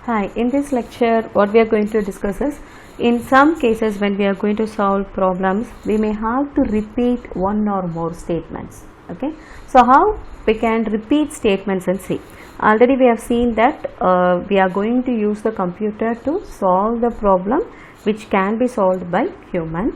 Hi, in this lecture what we are going to discuss is, in some cases when we are going to solve problems, we may have to repeat one or more statements. Okay, so how we can repeat statements and see. Already we have seen that we are going to use the computer to solve the problem which can be solved by human.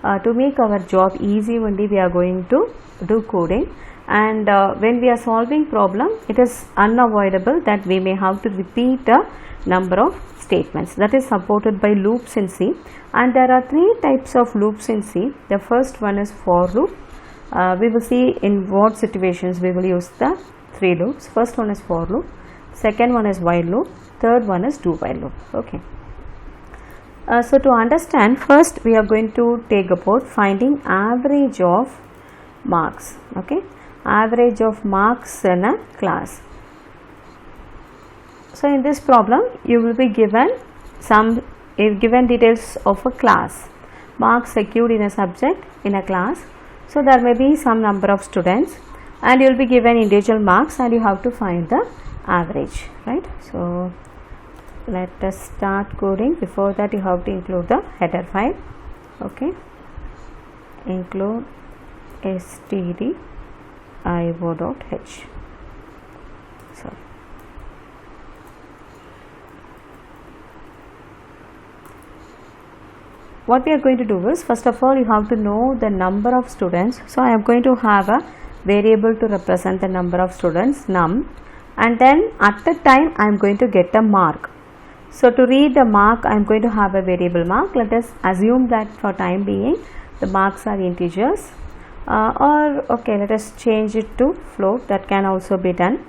To make our job easy only we are going to do coding, and when we are solving problem it is unavoidable that we may have to repeat a number of statements. That is supported by loops in C, and there are three types of loops in C. The first one is for loop. We will see in what situations we will use the three loops. First one is for loop, second one is while loop, third one is do while loop. Okay. So to understand, first we are going to take about finding average of marks. Okay, average of marks in a class. So in this problem you will be given details of a class, marks secured in a subject in a class. So there may be some number of students and you will be given individual marks and you have to find the average, right? So let us start coding. Before that you have to include the header file. Okay, include stdio.h. So what we are going to do is, first of all you have to know the number of students. So I am going to have a variable to represent the number of students, num, and then at the time I am going to get a mark. So to read the mark I am going to have a variable mark. Let us assume that for time being the marks are integers, or okay, let us change it to float. That can also be done.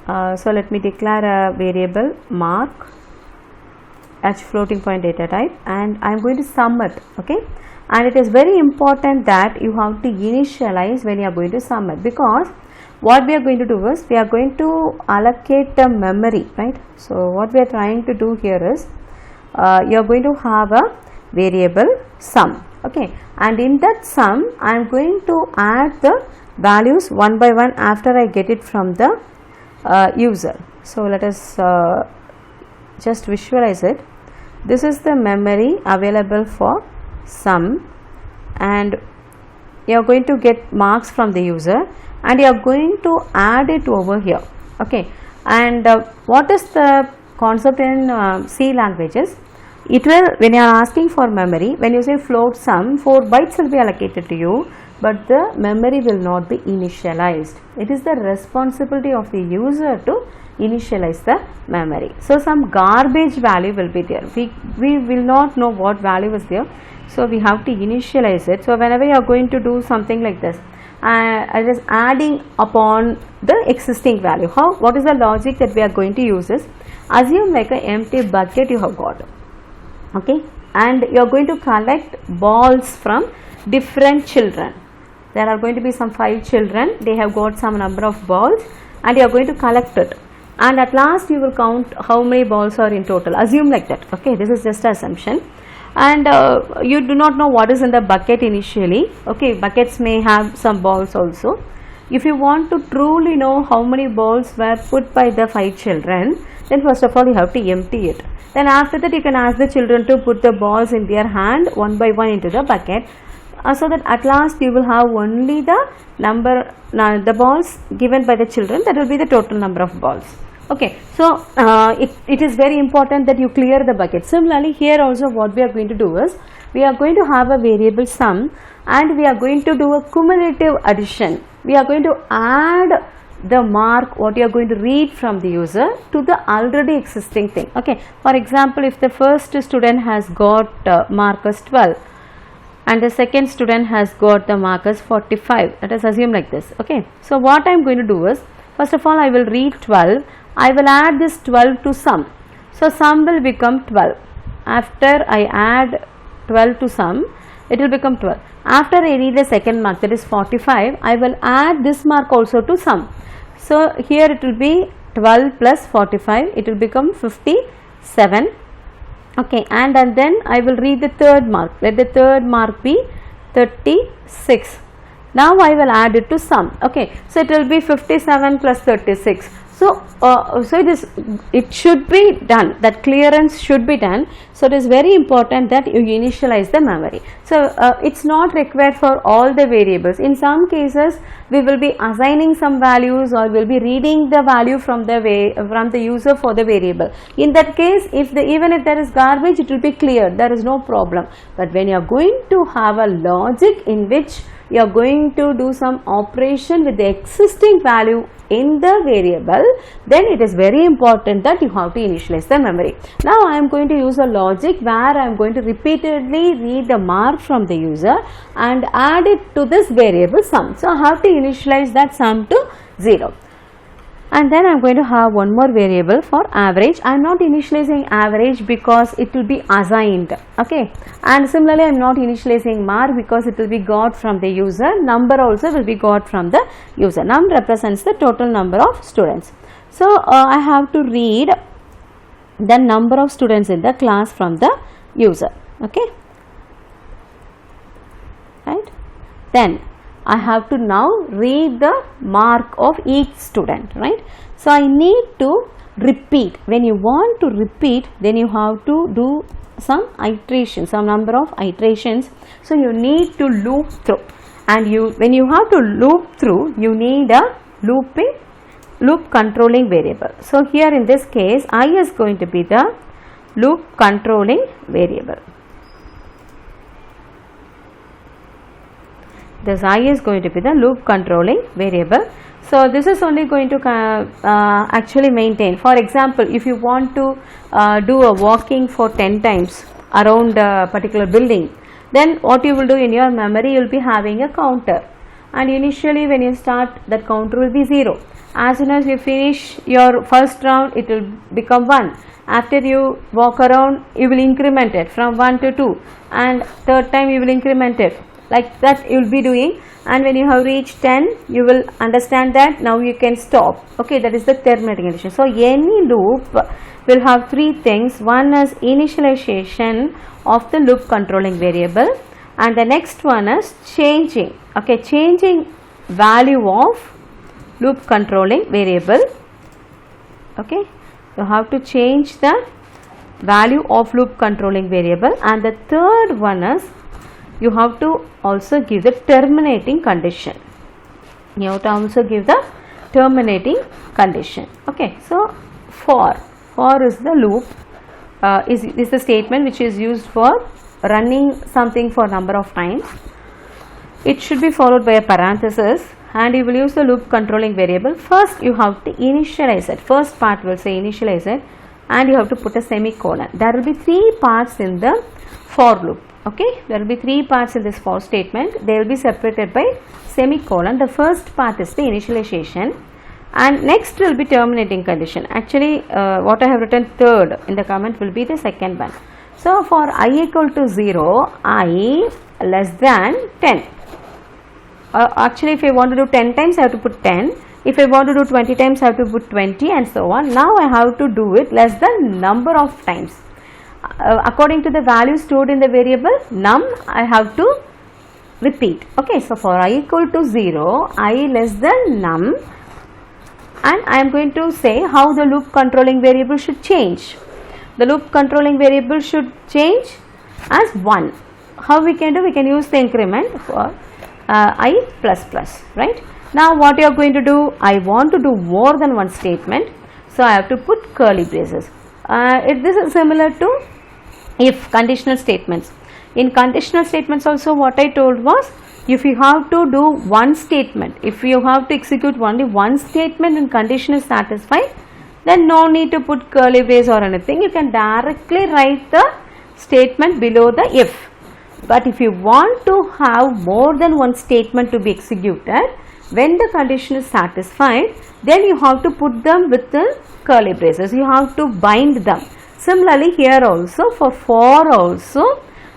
So let me declare a variable mark as floating point data type, and I am going to sum it. Okay, and it is very important that you have to initialize when you are going to sum it, because what we are going to do is we are going to allocate the memory, right? So what we are trying to do here is you are going to have a variable sum. Okay, and in that sum I am going to add the values one by one after I get it from the user. So let us just visualize it. This is the memory available for sum, and you are going to get marks from the user and you are going to add it over here. Okay, and what is the concept in C languages? It will, when you are asking for memory, when you say float sum, 4 bytes will be allocated to you, but the memory will not be initialized. It is the responsibility of the user to initialize the memory. So some garbage value will be there. We will not know what value is there, so we have to initialize it. So whenever you are going to do something like this, I was adding upon the existing value. What is the logic that we are going to use is, assume like an empty bucket you have got. Okay, and you are going to collect balls from different children. There are going to be some 5 children, they have got some number of balls and you are going to collect it, and at last you will count how many balls are in total. Assume like that. Okay, this is just an assumption, and you do not know what is in the bucket initially. Okay, buckets may have some balls also. If you want to truly know how many balls were put by the 5 children, then first of all you have to empty it. Then after that you can ask the children to put the balls in their hand one by one into the bucket, so that at last you will have only the number, the balls given by the children, that will be the total number of balls. Okay, so it is very important that you clear the bucket. Similarly here also what we are going to do is, we are going to have a variable sum and we are going to do a cumulative addition. We are going to add the mark what you are going to read from the user to the already existing thing. Okay, for example, if the first student has got mark as 12 and the second student has got the mark as 45, let us assume like this. Okay, so what I am going to do is, first of all I will read 12, I will add this 12 to sum. So sum will become 12. After I add 12 to sum, it will become 12. After I read the second mark, that is 45, I will add this mark also to sum. So here it will be 12 plus 45, it will become 57. Okay, and then I will read the third mark. Let the third mark be 36. Now I will add it to sum. Okay, so it will be 57 plus 36. So it should be done, that clearance should be done. So it is very important that you initialize the memory. So it's not required for all the variables. In some cases we will be assigning some values, or will be reading the value from the user for the variable. In that case, even if there is garbage, it will be cleared, there is no problem. But when you are going to have a logic in which you are going to do some operation with the existing value in the variable, then it is very important that you have to initialize the memory. Now I am going to use a logic where I am going to repeatedly read the mark from the user and add it to this variable sum. So I have to initialize that sum to 0. And then I am going to have one more variable for average. I am not initializing average because it will be assigned, okay. And similarly I am not initializing mark because it will be got from the user. Number also will be got from the user. Num represents the total number of students. So I have to read the number of students in the class from the user, okay, right. Then I have to now read the mark of each student, right. So I need to repeat. When you want to repeat, then you have to do some iterations, some number of iterations. So you need to loop through, and when you have to loop through, you need a loop controlling variable. So here in this case, I is going to be the loop controlling variable. This I is going to be the loop controlling variable. So this is only going to actually maintain. For example, if you want to do a walking for 10 times around a particular building, then what you will do in your memory, you will be having a counter, and initially when you start, that counter will be 0. As soon as you finish your first round, it will become 1. After you walk around, you will increment it from 1 to 2, and third time you will increment it. Like that you will be doing, and when you have reached 10, you will understand that now you can stop, okay. That is the terminating condition. So any loop will have 3 things. One is initialization of the loop controlling variable, and the next one is changing, okay, changing value of loop controlling variable, okay. You have to change the value of loop controlling variable, and the third one is you have to also give the terminating condition. You have to also give the terminating condition, okay. So for is the loop, is the statement which is used for running something for number of times. It should be followed by a parenthesis, and you will use the loop controlling variable. First you have to initialize it. First part will say initialize it, and you have to put a semicolon. There will be 3 parts in the for loop, okay. There will be 3 parts in this for statement. They will be separated by semicolon. The first part is the initialization, and next will be terminating condition. Actually what I have written third in the comment will be the second one. So for I equal to 0, I less than 10. Actually if I want to do 10 times, I have to put 10. If I want to do 20 times, I have to put 20, and so on. Now I have to do it less than number of times. According to the value stored in the variable num, I have to repeat, okay. So for I equal to 0, I less than num, and I am going to say how the loop controlling variable should change. The loop controlling variable should change as 1. How we can do? We can use the increment for I plus plus, right. Now what you are going to do? I want to do more than one statement, so I have to put curly braces. This is similar to if conditional statements. In conditional statements also, what I told was, if you have to do one statement, if you have to execute only one statement and condition is satisfied, then no need to put curly brace or anything. You can directly write the statement below the if. But if you want to have more than one statement to be executed, when the condition is satisfied, then you have to put them with the curly braces. You have to bind them. Similarly here also, for also,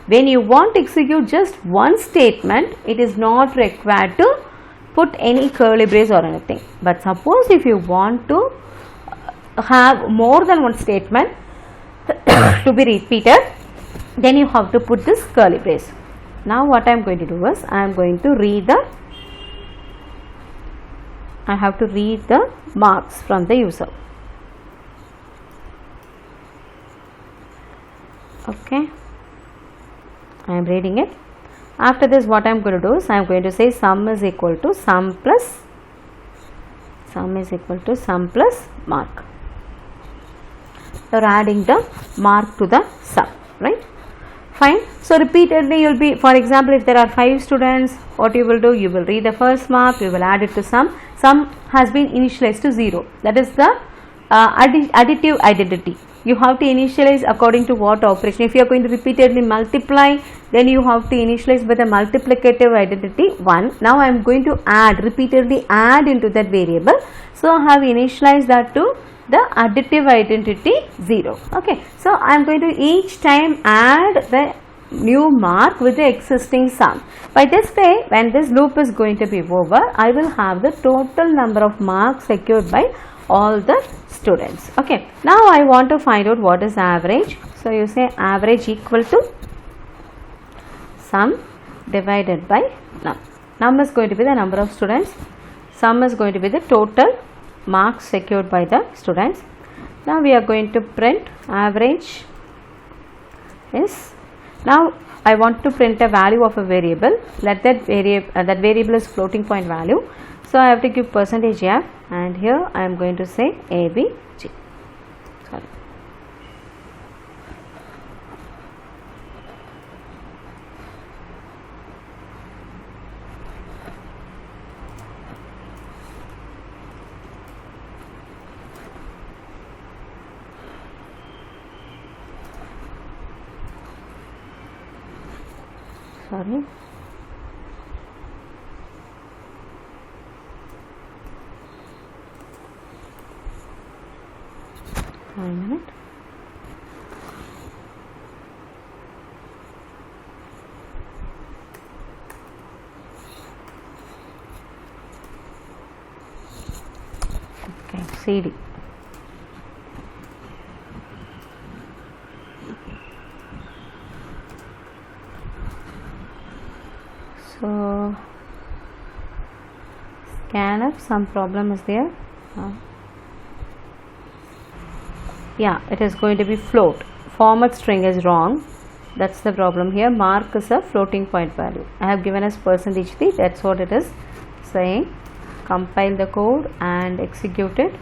when you want to execute just one statement, it is not required to put any curly brace or anything. But suppose if you want to have more than one statement to be repeated, then you have to put this curly brace. Now what I am going to do is, I am going to read the I have to read the marks from the user. Okay, I am reading it. After this, what I am going to do is I am going to say sum is equal to sum plus mark. You are adding the mark to the sum, right? Fine. So repeatedly you will be, for example, if there are 5 students, what you will do, you will read the first mark, you will add it to sum. Sum has been initialized to 0. That is the additive identity. You have to initialize according to what operation. If you are going to repeatedly multiply, then you have to initialize with a multiplicative identity 1. Now I am going to repeatedly add into that variable. So I have initialized that to the additive identity 0. Okay, so I am going to each time add the new mark with the existing sum. By this way, when this loop is going to be over, I will have the total number of marks secured by all the students. Okay, now I want to find out what is average. So you say average equal to sum divided by num. Num is going to be the number of students, sum is going to be the total marks secured by the students. Now we are going to print average is, now I want to print a value of a variable. Let that variable is floating point value. So I have to give percentage %f, and here I am going to say ABG. Sorry. Sorry. One minute. Okay, CD. So scanf, some problem is there. Yeah, it is going to be float. Format string is wrong. That's the problem here. Mark is a floating point value. I have given as %d. That's what it is saying. Compile the code and execute it.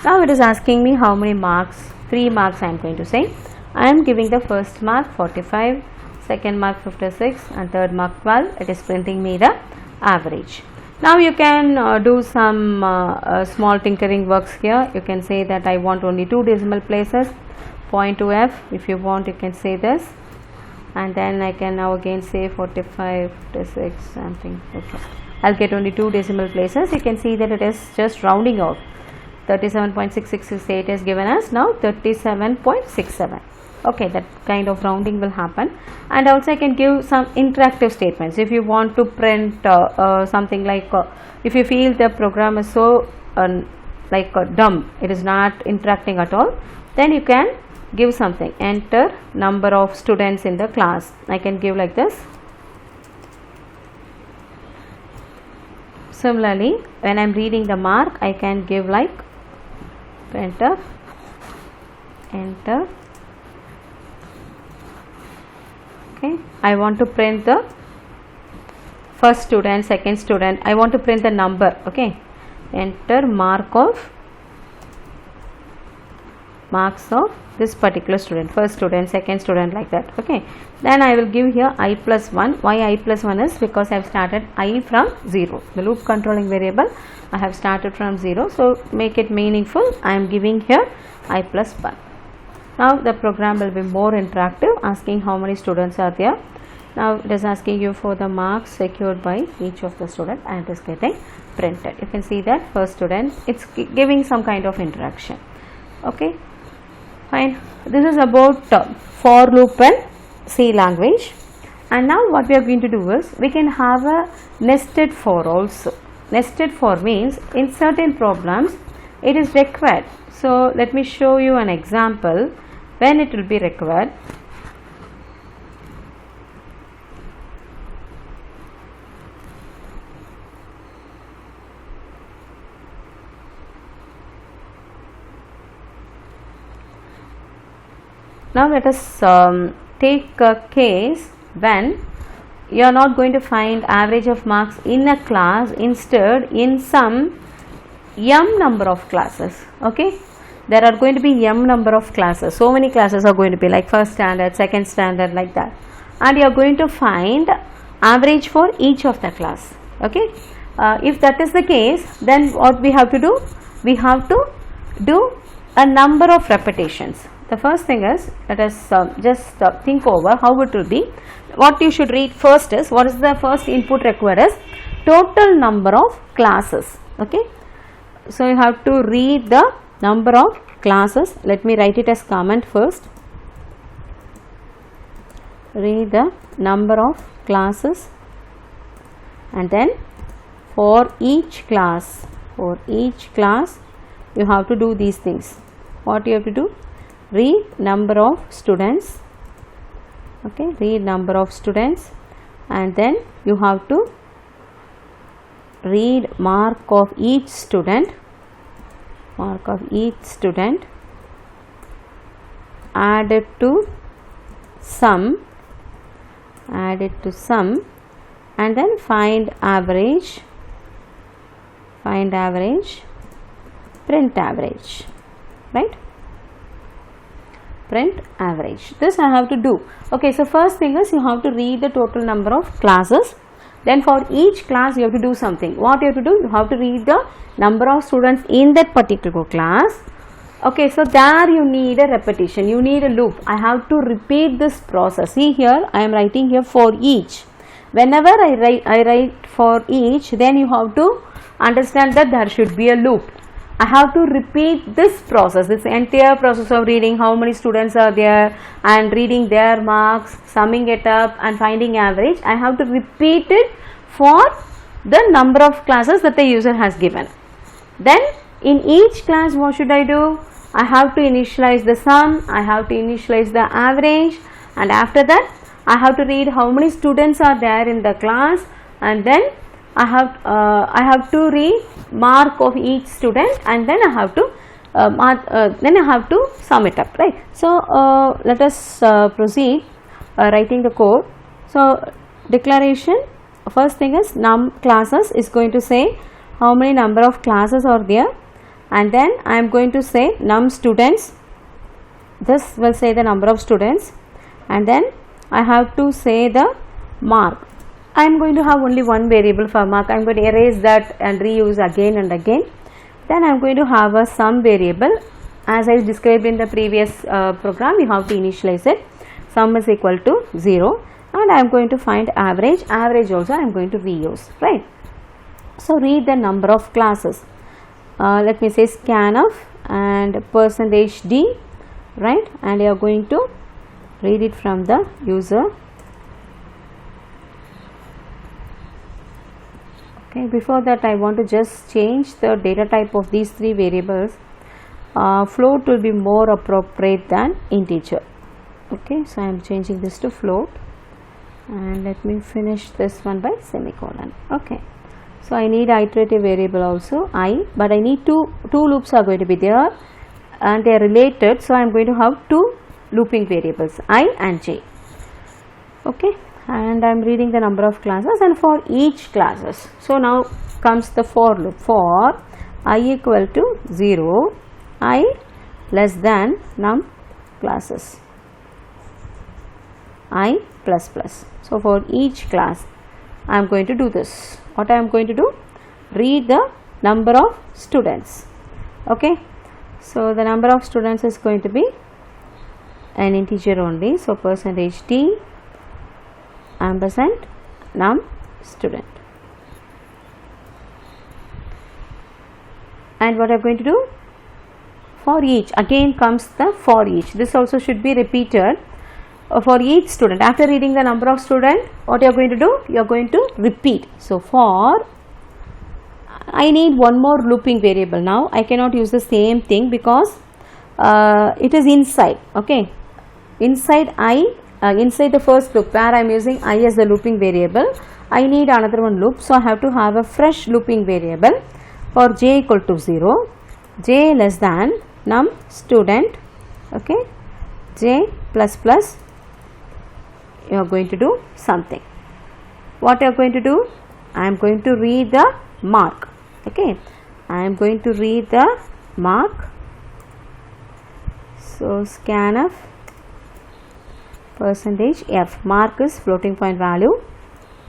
Now it is asking me how many marks. 3 marks I am going to say. I am giving the first mark 45, second mark 56, and third mark 12. It is printing me the average. Now you can do some small tinkering works here. You can say that I want only 2 decimal places, point to F. If you want, you can say this, and then I can now again say 45, 56, something. Okay, I'll get only 2 decimal places. You can see that it is just rounding off. 37.6668 is given as now 37.67. Okay, that kind of rounding will happen. And also I can give some interactive statements. If you want to print something like, if you feel the program is so dumb, it is not interacting at all, then you can give something. Enter number of students in the class. I can give like this. Similarly, when I am reading the mark, I can give like enter. Okay, I want to print the first student, second student. I want to print the number. Okay, enter marks of this particular student, first student, second student, like that. Okay, then I will give here I plus 1. Why I plus 1 is because I have started I from 0. The loop controlling variable I have started from 0. So make it meaningful, I am giving here I plus 1. Now the program will be more interactive, asking how many students are there. Now it is asking you for the marks secured by each of the student, and it is getting printed. You can see that first student, it's giving some kind of interaction. Okay, fine. This is about for loop and C language. And now what we are going to do is, we can have a nested for also. Nested for means in certain programs it is required. So let me show you an example when it will be required. Now let us take a case when you are not going to find average of marks in a class, instead in some m number of classes. Okay, there are going to be m number of classes. So many classes are going to be like first standard, second standard, like that, and you are going to find average for each of the class. Okay, if that is the case, then what we have to do? We have to do a number of repetitions. The first thing is, let us just think over how it will be. What you should read first is, what is the first input required is total number of classes. Okay, so you have to read the number of classes. Let me write it as comment first. Read the number of classes, and then for each class you have to do these things. What you have to do? Read number of students. Okay, read number of students, and then you have to read mark of each student, add it to sum, and then find average, print average, right? Print average. This I have to do. Okay, so first thing is, you have to read the total number of classes. Then for each class you have to do something. What you have to do? You have to read the number of students in that particular class. Okay, so there you need a repetition, you need a loop. I have to repeat this process. See here, I am writing here for each. Whenever I write for each, then you have to understand that there should be a loop. I have to repeat this process, this entire process of reading how many students are there and reading their marks, summing it up and finding average. I have to repeat it for the number of classes that the user has given. Then in each class, what should I do? I have to initialize the sum, I have to initialize the average, and after that I have to read how many students are there in the class, and then I have to read mark of each student, and then I have to sum it up, right? So let us proceed writing the code. So declaration, first thing is num classes is going to say how many number of classes are there, and then I am going to say num students. This will say the number of students, and then I have to say the mark. I am going to have only one variable for mark. I am going to erase that and reuse again and again. Then I am going to have a sum variable. As I described in the previous program, you have to initialize it. Sum is equal to 0, and I am going to find average. Average also I am going to reuse, right? So read the number of classes. Let me say scanf and %d, right? And you are going to read it from the user. Okay, before that I want to just change the data type of these three variables. Float will be more appropriate than integer. Okay, so I am changing this to float, and let me finish this one by semicolon. Okay, so I need iterative variable also I, but I need two loops are going to be there and they are related, so I am going to have two looping variables I and j. Okay, and I am reading the number of classes and for each classes. So now comes the for loop. For I equal to 0, I less than num classes, I plus plus. So for each class I am going to do this. What I am going to do? Read the number of students. Okay, so the number of students is going to be an integer only. So %d ampersand num student. And what I am going to do? For each, again comes the for each. This also should be repeated for each student. After reading the number of student, what you are going to do? You are going to repeat. So for, I need one more looping variable. Now I cannot use the same thing because it is inside. Okay, inside I, inside the first loop where I am using I as the looping variable, I need another one loop. So I have to have a fresh looping variable for j equal to 0, j less than num student. Okay, j plus plus, you are going to do something. What you are going to do? I am going to read the mark. Okay, I am going to read the mark. So scanf percentage f, mark is floating point value,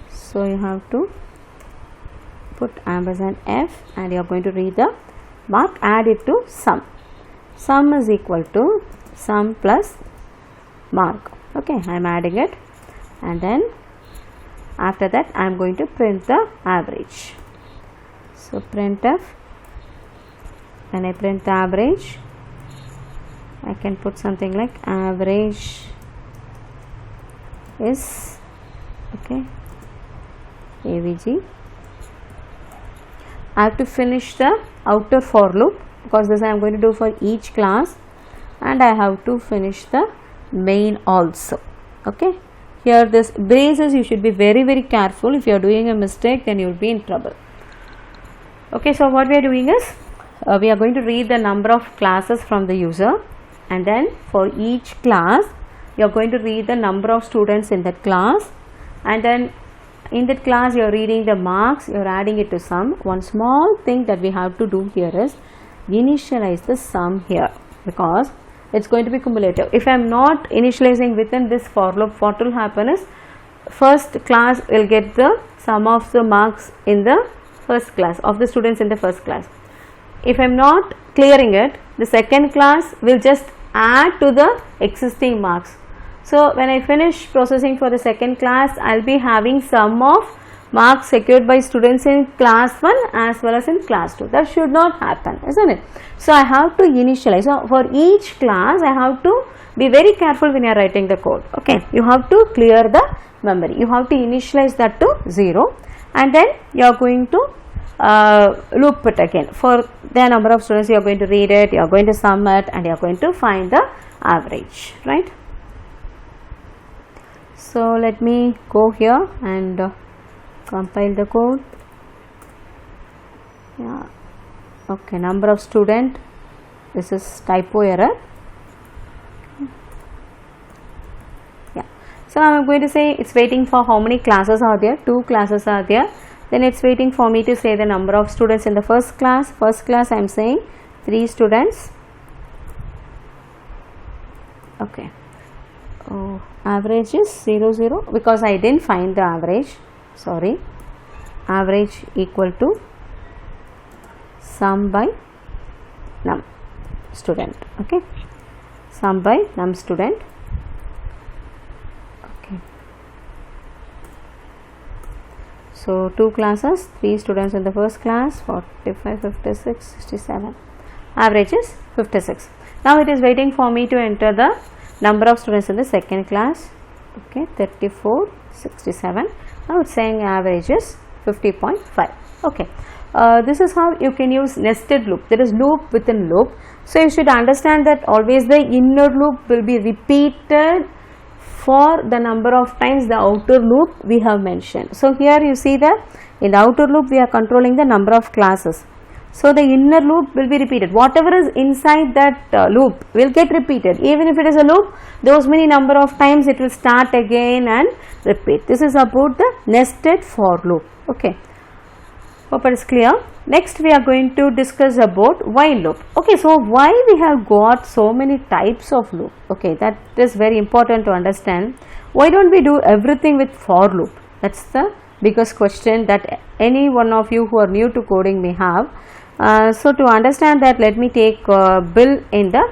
so you have to put ampersand f and you are going to read the mark, add it to sum. Sum is equal to sum plus mark. Okay, I am adding it, and then after that I am going to print the average. So printf, when I print the average, I can put something like average is, okay, avg. I have to finish the outer for loop because this I am going to do for each class, and I have to finish the main also. Okay, here this braces, you should be very careful. If you are doing a mistake, then you will be in trouble. Okay, so what we are doing is we are going to read the number of classes from the user, and then for each class you are going to read the number of students in that class, and then in that class you are reading the marks, you are adding it to sum. One small thing that we have to do here is initialize the sum here, because it's going to be cumulative. If I am not initializing within this for loop, what will happen is first class will get the sum of the marks in the first class of the students in the first class. If I am not clearing it, the second class will just add to the existing marks. So when I finish processing for the second class, I will be having sum of marks secured by students in class 1 as well as in class 2. That should not happen, isn't it? So I have to initialize. So for each class I have to be very careful when you are writing the code. Okay, you have to clear the memory. You have to initialize that to 0, and then you are going to loop it again. For the number of students, you are going to read it, you are going to sum it, and you are going to find the average, right? So let me go here and compile the code. Yeah, okay, number of student, this is typo error. Yeah, so I am going to say it's waiting for how many classes are there. 2 classes are there. Then it's waiting for me to say the number of students in the first class. First class I am saying 3 students. Okay. Oh, average is 0 0 because I didn't find the average. Sorry. Average equal to sum by num student. Okay. Sum by num student. Okay. So 2 classes, 3 students in the first class, 45, 56, 67. Average is 56. Now it is waiting for me to enter the number of students in the second class. Okay, 34, 67. Now it's saying average is 50.5. Okay, this is how you can use nested loop. There is loop within loop. So you should understand that always the inner loop will be repeated for the number of times the outer loop we have mentioned. So here you see that in the outer loop we are controlling the number of classes. So the inner loop will be repeated. Whatever is inside that loop will get repeated. Even if it is a loop, those many number of times it will start again and repeat. This is about the nested for loop. Okay. Hope it is clear. Next we are going to discuss about while loop. Okay, so why we have got so many types of loop? Okay, that is very important to understand. Why don't we do everything with for loop? That's the biggest question that any one of you who are new to coding may have. So to understand that, let me take bill in the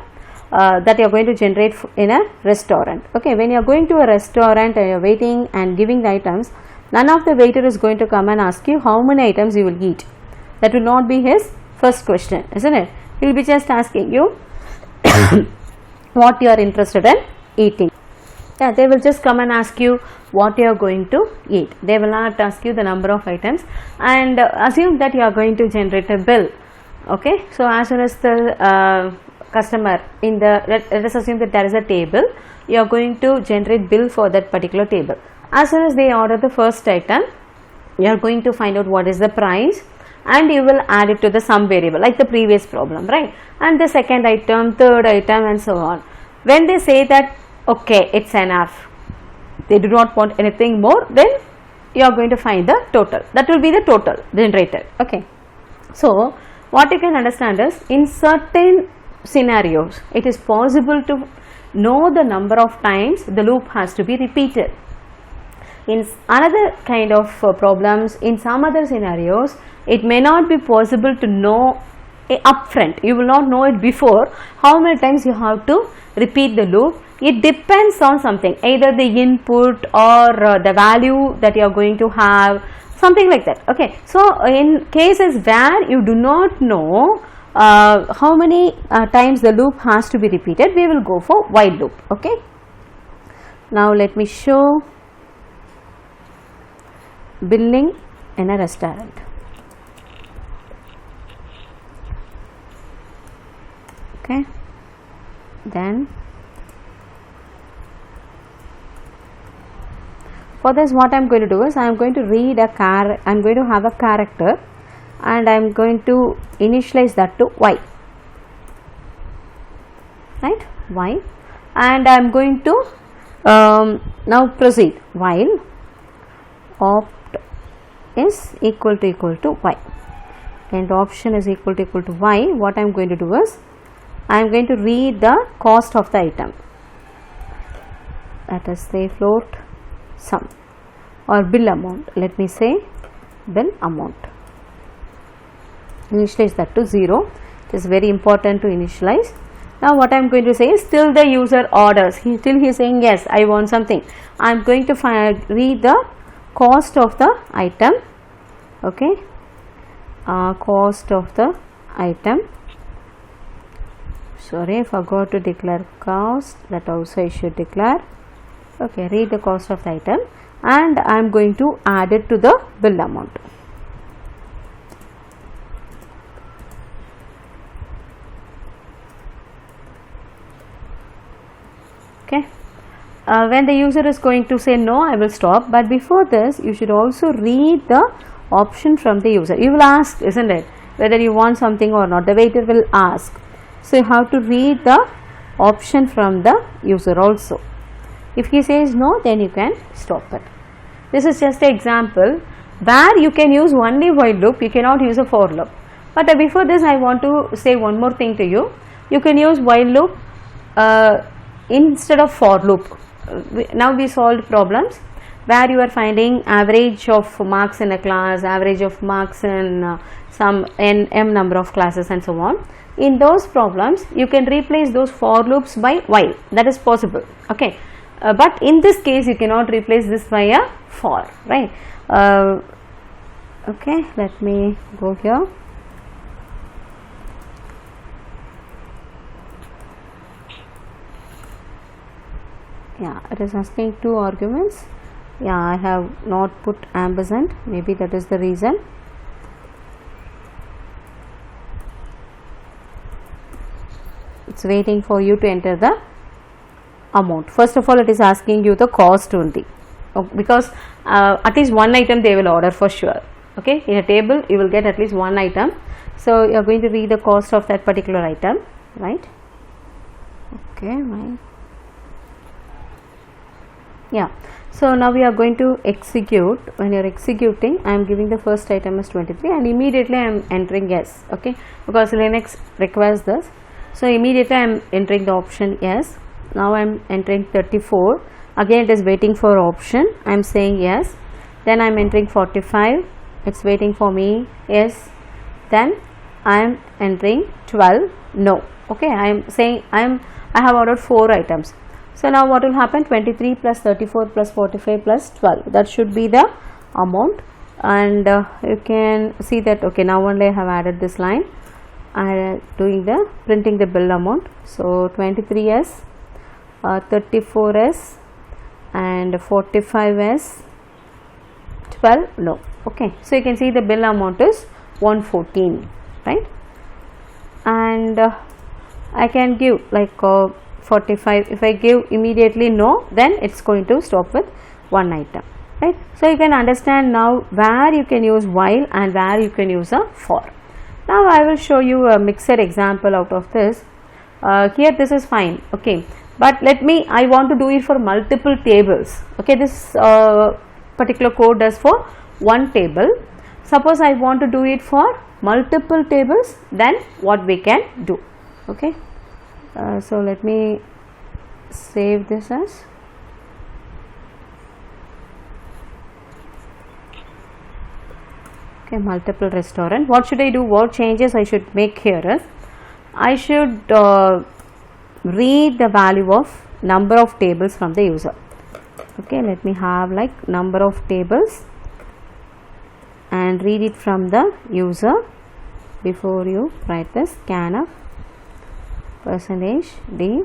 that you are going to generate in a restaurant. Okay, when you are going to a restaurant and you are waiting and giving the items, none of the waiter is going to come and ask you how many items you will eat. That will not be his first question, isn't it? He will be just asking you what you are interested in eating. Yeah, they will just come and ask you what you are going to eat. They will not ask you the number of items, and assume that you are going to generate a bill. Okay, so as soon as the customer in the let us assume that there is a table, you are going to generate bill for that particular table. As soon as they order the first item, you are going to find out what is the price, and you will add it to the sum variable like the previous problem, right? And the second item, third item, and so on. When they say that okay, it's enough, they do not want anything more, then you are going to find the total. That will be the total generated. Okay. So what you can understand is, in certain scenarios it is possible to know the number of times the loop has to be repeated. In another kind of problems, in some other scenarios, it may not be possible to know upfront. You will not know it before how many times you have to repeat the loop. It depends on something, either the input or the value that you are going to have, something like that. Okay. So in cases where you do not know how many times the loop has to be repeated, we will go for while loop. Okay. Now let me show billing in a restaurant. Okay. Then for this, what I am going to do is, I am going to read a I am going to have a character, and I am going to initialize that to y, right, y, and I am going to now proceed while opt is equal to y and option is equal to y. What I am going to do is, I am going to read the cost of the item, that is say float sum or bill amount. Let me say bill amount, initialize that to 0. It is very important to initialize. Now what I am going to say is, till the user orders, he is saying yes, I want something. I am going to read the cost of the item. Okay, cost of the item. Sorry, I forgot to declare cost, that also I should declare. Okay, read the cost of the item, and I am going to add it to the bill amount. Okay. When the user is going to say no, I will stop, but before this you should also read the option from the user. You will ask, isn't it, whether you want something or not. The waiter will ask, so you have to read the option from the user also. If he says no, then you can stop it. This is just an example where you can use only while loop, you cannot use a for loop. But before this, I want to say one more thing to you. You can use while loop instead of for loop. Now we solved problems where you are finding average of marks in a class, average of marks in some m number of classes and so on. In those problems, you can replace those for loops by while. That is possible. Okay. But in this case, you cannot replace this by a for, right? Okay, let me go here. Yeah, it is asking two arguments. Yeah, I have not put ampersand, maybe that is the reason. It's waiting for you to enter the amount. First of all, it is asking you the cost only, because at least one item they will order for sure. Okay, in a table you will get at least one item, so you are going to read the cost of that particular item, right? Okay, right. Yeah, so now we are going to execute. When you are executing, I am giving the first item as 23 and immediately I am entering yes, okay, because Linux requires this. So immediately I am entering the option yes. Now I am entering 34, again it is waiting for option, I am saying yes. Then I am entering 45, it's waiting for me, yes. Then I am entering 12, no. Okay, I am saying I have ordered 4 items. So now what will happen? 23 plus 34 plus 45 plus 12, that should be the amount. And you can see that, okay, now only I have added this line. I am doing the printing the bill amount. So 23s, 34s and 45s, 12 no. Okay, so you can see the bill amount is 114, right? And I can give like 45. If I give immediately no, then it's going to stop with one item, right? So you can understand now where you can use while and where you can use a for. Now I will show you a mixed example out of this. Here this is fine, okay, but I want to do it for multiple tables. Okay, this particular code does for one table. Suppose I want to do it for multiple tables, then what we can do. Okay, so let me save this as multiple restaurant. What should I do? What changes I should make here is I should read the value of number of tables from the user. Okay, let me have like number of tables and read it from the user. Before you write this, scanf %d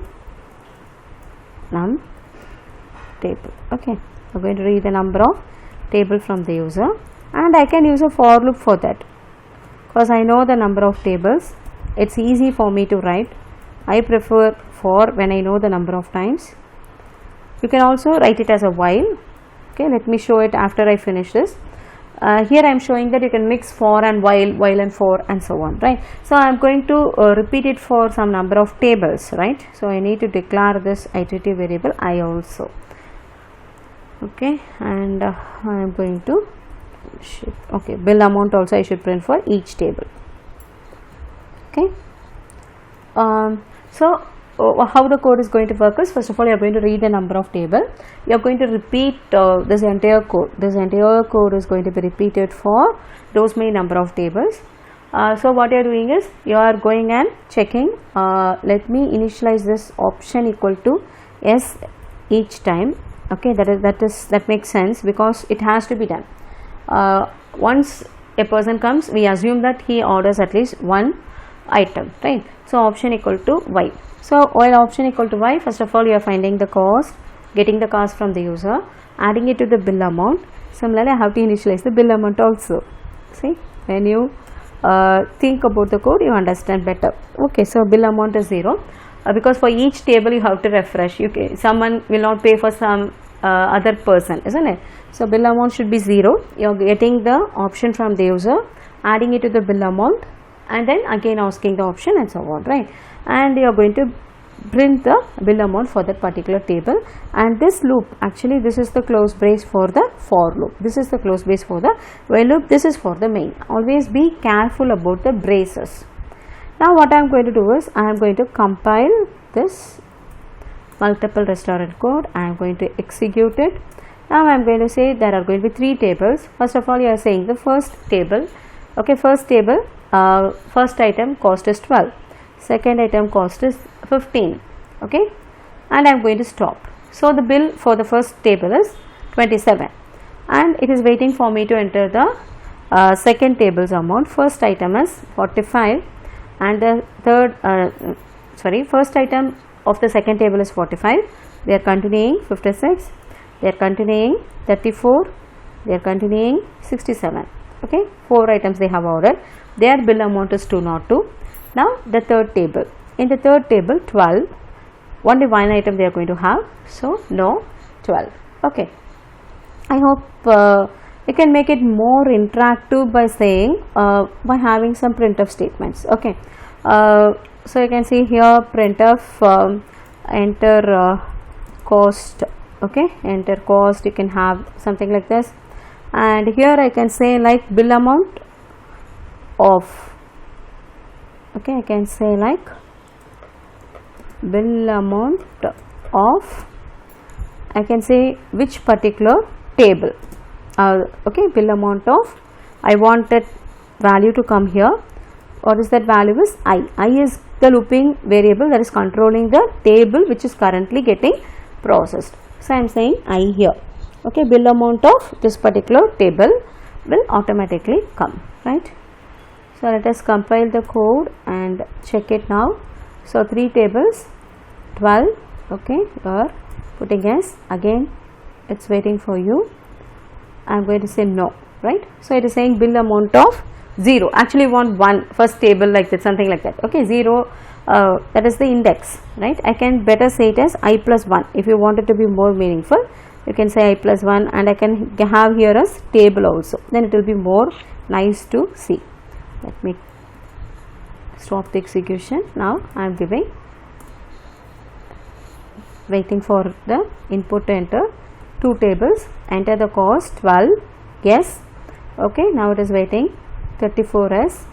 num table. Okay, I'm going to read the number of table from the user, and I can use a for loop for that because I know the number of tables. It's easy for me to write. I prefer for when I know the number of times. You can also write it as a while. Okay, let me show it after I finish this. Here I am showing that you can mix for and while and for and so on, right? So I am going to repeat it for some number of tables, right? So I need to declare this iterative variable I also. Okay, and I am going to bill amount also I should print for each table. Okay, so how the code is going to work is, first of all you are going to read the number of table. You are going to repeat this entire code. This entire code is going to be repeated for those many number of tables. So what you are doing is you are going and checking. Let me initialize this option equal to s each time. Okay, that makes sense because it has to be done. Once a person comes, we assume that he orders at least one item, right? So option equal to y. So while option equal to y, first of all you are finding the cost, getting the cost from the user, adding it to the bill amount. Similarly, I have to initialize the bill amount also. See, when you think about the code, you understand better. Okay, so bill amount is 0 because for each table you have to refresh. Someone will not pay for some other person, isn't it? So bill amount should be 0. You are getting the option from the user, adding it to the bill amount, and then again asking the option and so on, right? And you are going to print the bill amount for that particular table. And this loop, actually this is the close brace for the for loop, this is the close brace for the while loop, this is for the main. Always be careful about the braces. Now what I am going to do is I am going to compile this multiple restaurant code. I am going to execute it. Now I am going to say there are going to be 3 tables. First of all you are saying the first table. Okay, first table, first item cost is 12, second item cost is 15. Okay, and I am going to stop. So the bill for the first table is 27 and it is waiting for me to enter the second table's amount. First item is 45 and the first item of the second table is 45. They are continuing 56, they are continuing 34, they are continuing 67. Okay, 4 items they have ordered. Their bill amount is 202. Now the third table. In the third table 12, only one item they are going to have, so no 12. Okay, I hope you can make it more interactive by saying by having some printf statements. Okay, so you can see here printf enter cost. Okay, enter cost, you can have something like this, and here I can say like bill amount of. Okay, I can say like bill amount of, I can say which particular table. Okay, bill amount of, I want that value to come here. What is that value is I. I is the looping variable that is controlling the table which is currently getting processed. So I am saying I here. Okay, bill amount of this particular table will automatically come, right? So let us compile the code and check it now. So 3 tables, 12. Okay, you are putting S. Again it's waiting for you. I am going to say no, right? So it is saying bill amount of 0. Actually we want one first table like that, something like that. Okay, 0, that is the index, right? I can better say it as I plus 1. If you want it to be more meaningful, you can say I plus 1, and I can have here as table also. Then it will be more nice to see. Let me stop the execution. Now I am giving waiting for the input to enter. 2 tables, enter the cost 12, yes, okay, now it is waiting. 34s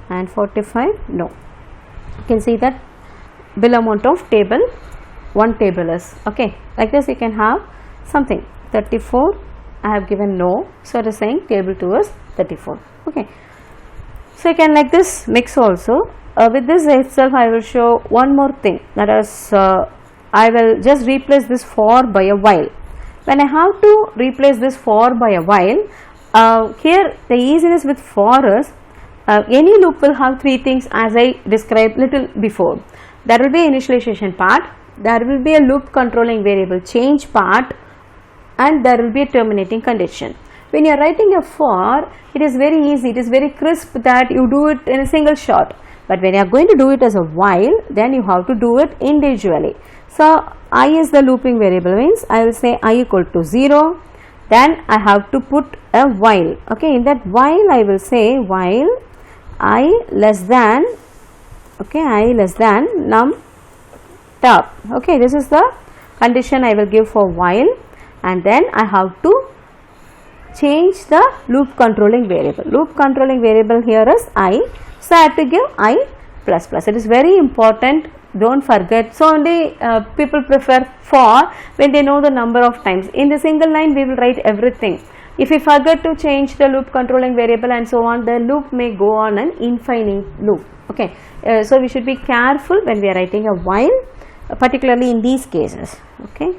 and 45, no. You can see that bill amount of table, 1 table is, okay, like this you can have something. 34 I have given no, so it is saying table 2 is 34, okay. So you can like this mix also. With this itself I will show one more thing, that is I will just replace this for by a while. When I have to replace this for by a while, here the easiness with for is any loop will have 3 things as I described little before. There will be initialization part, there will be a loop controlling variable change part, and there will be a terminating condition. When you are writing a for, it is very easy, it is very crisp that you do it in a single shot. But when you are going to do it as a while, then you have to do it individually. So I is the looping variable, means I will say I equal to 0, then I have to put a while, okay. In that while I will say while I less than, okay, I less than num top, okay, this is the condition I will give for while, and then I have to change the loop controlling variable. Loop controlling variable here is I, so I have to give I plus plus. It is very important, don't forget. So only people prefer for when they know the number of times. In the single line we will write everything. If we forget to change the loop controlling variable and so on, the loop may go on an infinite loop, okay. So we should be careful when we are writing a while, particularly in these cases, okay.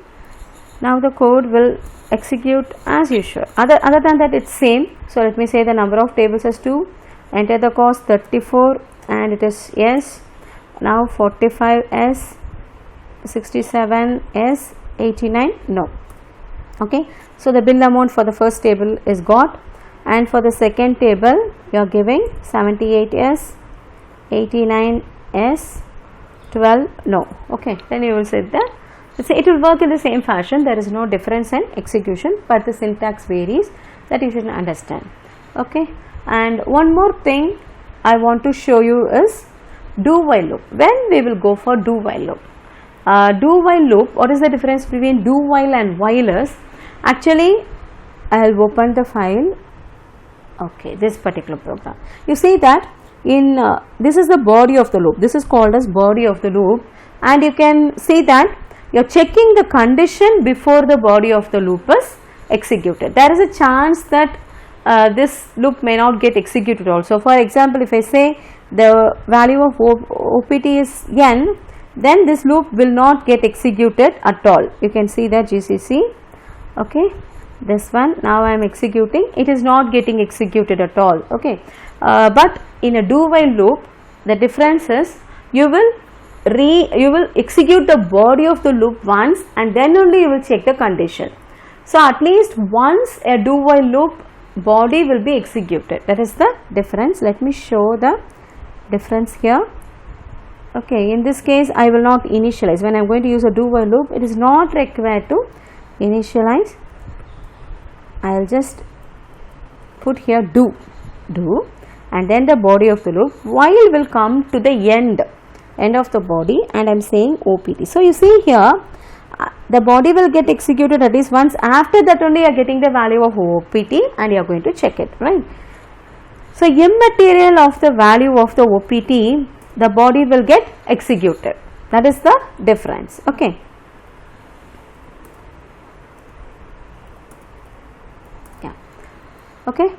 Now the code will execute as usual. Other than that it's same. So let me say the number of tables as 2, enter the cost 34 and it is yes. Now 45s, 67s, 89 no, okay. So the bill amount for the first table is got, and for the second table you are giving 78s, 89s, 12 no, okay. Then you will say that it will work in the same fashion, there is no difference in execution, but the syntax varies, that you should understand, okay. And one more thing I want to show you is do while loop. When we will go for do while loop, what is the difference between do while and while is, actually I will open the file, okay, this particular program. You see that in this is the body of the loop, this is called as body of the loop, and you can see that you are checking the condition before the body of the loop is executed. There is a chance that this loop may not get executed also. For example, if I say the value of OPT is n, then this loop will not get executed at all. You can see that GCC, okay, this one, now I am executing, it is not getting executed at all, okay. But in a do while loop, the difference is you will execute the body of the loop once and then only you will check the condition. So at least once a do while loop body will be executed, that is the difference. Let me show the difference here, okay. In this case I will not initialize. When I am going to use a do while loop, it is not required to initialize. I will just put here do, and then the body of the loop. While will come to the end of the body, and I am saying OPT. So you see here the body will get executed at least once, after that only you are getting the value of OPT and you are going to check it, right. So immaterial of the value of the OPT, the body will get executed, that is the difference, okay. Yeah, okay.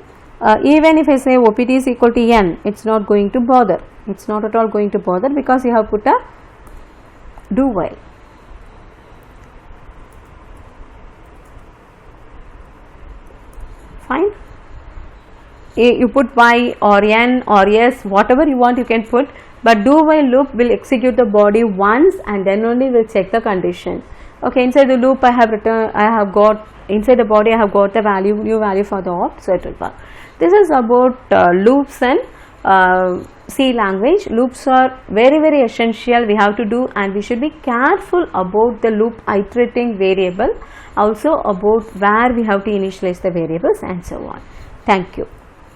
Even if I say OPT is equal to n, it is not going to bother, it is not at all going to bother, because you have put a do while. Fine. You put y or n or yes, whatever you want you can put, but do while loop will execute the body once and then only will check the condition, okay. Inside the loop I have got inside the body I have got the value, new value for the opt, so it will work. This is about loops and C language. Loops are very essential, we have to do, and we should be careful about the loop iterating variable, also about where we have to initialize the variables and so on. Thank you.